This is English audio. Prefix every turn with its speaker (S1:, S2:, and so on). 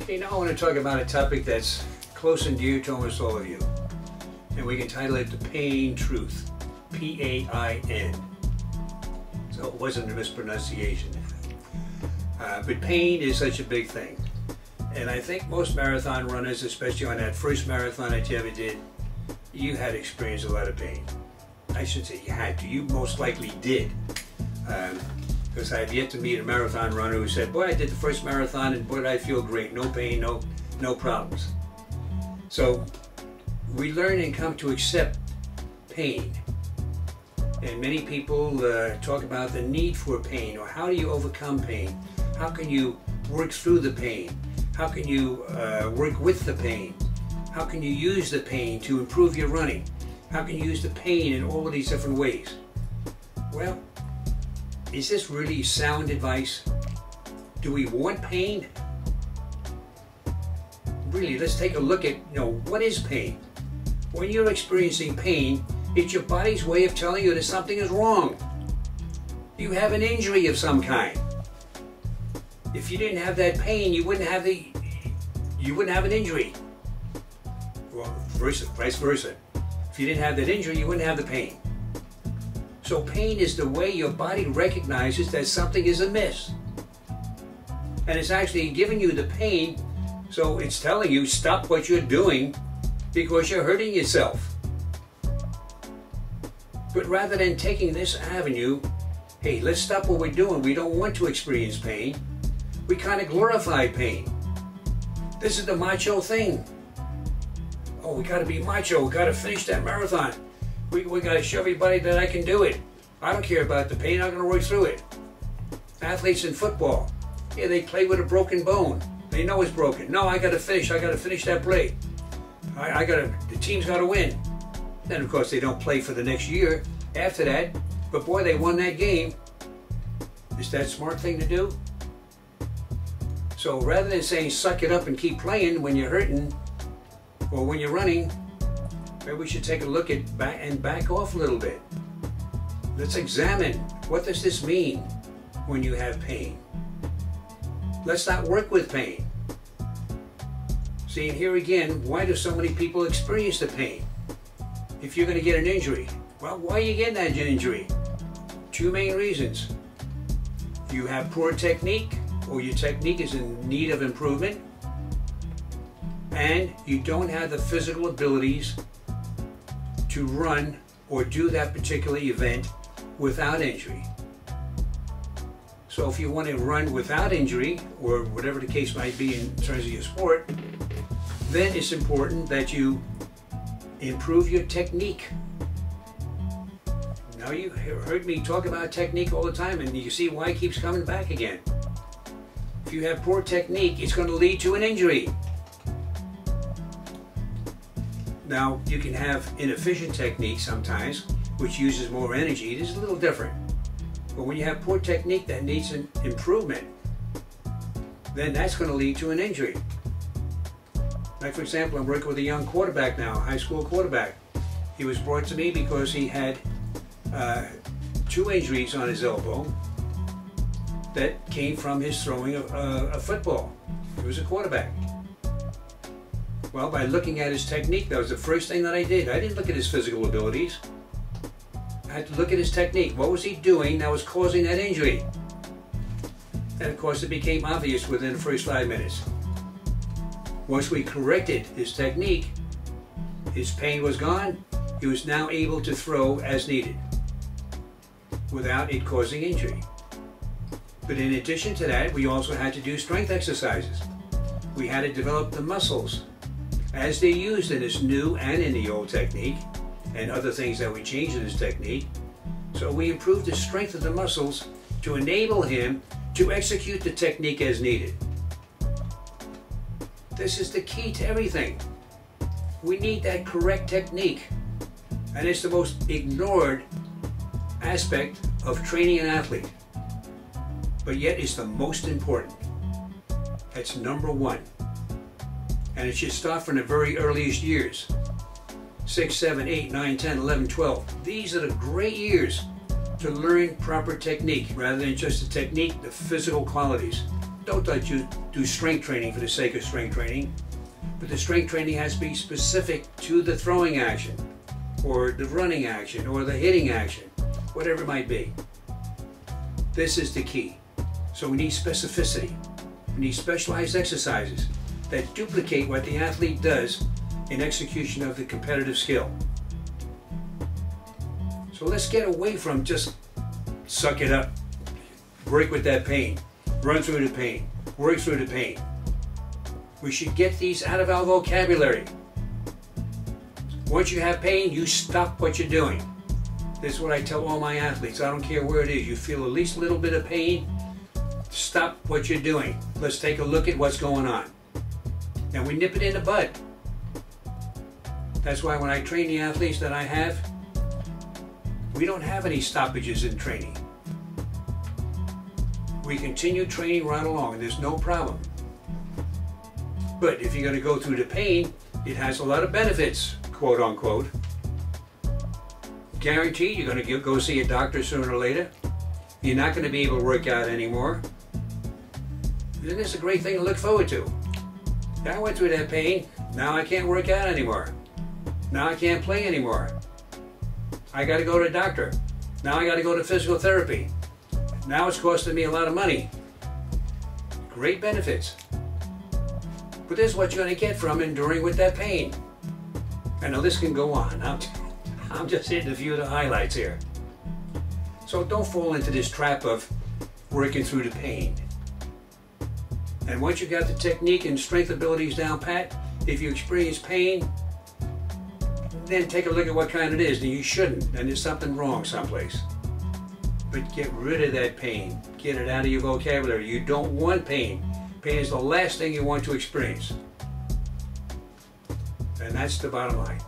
S1: Okay, now I want to talk about a topic that's close and dear to almost all of you. And we can title it The Pain Truth. P-A-I-N. So it wasn't a mispronunciation. But pain is such a big thing. And I think most marathon runners, especially on that first marathon that you ever did, you had experienced a lot of pain. I should say you had to. You most likely did. Because I have yet to meet a marathon runner who said, boy, I did the first marathon and boy, I feel great. No pain, no problems. So we learn and come to accept pain. And many people talk about the need for pain, or how do you overcome pain? How can you work through the pain? How can you work with the pain? How can you use the pain to improve your running? How can you use the pain in all of these different ways? Well, is this really sound advice? Do we want pain? Really, let's take a look at, what is pain? When you're experiencing pain, it's your body's way of telling you that something is wrong. You have an injury of some kind. If you didn't have that pain, you wouldn't have an injury. Well, vice versa. If you didn't have that injury, you wouldn't have the pain. So pain is the way your body recognizes that something is amiss. And it's actually giving you the pain, so it's telling you stop what you're doing because you're hurting yourself. But rather than taking this avenue, hey, let's stop what we're doing. We don't want to experience pain. We kind of glorify pain. This is the macho thing. Oh, we got to be macho. We got to finish that marathon. We got to show everybody that I can do it. I don't care about the pain. I'm going to work through it. Athletes in football, yeah, they play with a broken bone. They know it's broken. No, I got to finish. I got to finish that play. The team's got to win. Then, of course, they don't play for the next year after that. But boy, they won that game. Is that a smart thing to do? So rather than saying suck it up and keep playing when you're hurting or when you're running, maybe we should take a look at back off a little bit. Let's examine, what does this mean when you have pain? Let's not work with pain. See, here again, why do so many people experience the pain? If you're going to get an injury, well, why are you getting that injury? Two main reasons. You have poor technique, or your technique is in need of improvement, and you don't have the physical abilities to run or do that particular event without injury. So if you want to run without injury, or whatever the case might be in terms of your sport, then it's important that you improve your technique. Now, you heard me talk about technique all the time, and you see why it keeps coming back again. If you have poor technique, it's going to lead to an injury. Now, you can have inefficient technique sometimes, which uses more energy. It is a little different. But when you have poor technique that needs an improvement, then that's going to lead to an injury. Like, for example, I'm working with a young quarterback now, high school quarterback. He was brought to me because he had 2 injuries on his elbow that came from his throwing a football. He was a quarterback. Well, by looking at his technique, that was the first thing that I did. I didn't look at his physical abilities. I had to look at his technique. What was he doing that was causing that injury? And of course, it became obvious within the first 5 minutes. Once we corrected his technique, his pain was gone. He was now able to throw as needed without it causing injury. But in addition to that, we also had to do strength exercises. We had to develop the muscles as they're used in this new and in the old technique, and other things that we changed in his technique. So we improved the strength of the muscles to enable him to execute the technique as needed. This is the key to everything. We need that correct technique. And it's the most ignored aspect of training an athlete. But yet it's the most important. That's number 1. And it should start from the very earliest years. 6, 7, 8, 9, 10, 11, 12. These are the great years to learn proper technique, rather than just the technique, the physical qualities. don't do strength training for the sake of strength training, but the strength training has to be specific to the throwing action, or the running action, or the hitting action, whatever it might be. This is the key. So we need specificity. We need specialized exercises that duplicate what the athlete does in execution of the competitive skill. So let's get away from just suck it up, break with that pain, run through the pain, work through the pain. We should get these out of our vocabulary. Once you have pain, you stop what you're doing. This is what I tell all my athletes. I don't care where it is. You feel at least a little bit of pain, stop what you're doing. Let's take a look at what's going on. And we nip it in the bud. That's why when I train the athletes that I have, we don't have any stoppages in training. We continue training right along, and there's no problem. But if you're going to go through the pain, it has a lot of benefits, quote unquote. Guaranteed you're going to go see a doctor sooner or later. You're not going to be able to work out anymore. Isn't this a great thing to look forward to? I went through that pain, now I can't work out anymore. Now I can't play anymore. I got to go to a doctor. Now I got to go to physical therapy. Now it's costing me a lot of money. Great benefits. But this is what you're going to get from enduring with that pain. And the list can go on. I'm just hitting a few of the highlights here. So don't fall into this trap of working through the pain. And once you got the technique and strength abilities down pat, if you experience pain, then take a look at what kind it is. And you shouldn't. And there's something wrong someplace. But get rid of that pain. Get it out of your vocabulary. You don't want pain. Pain is the last thing you want to experience. And that's the bottom line.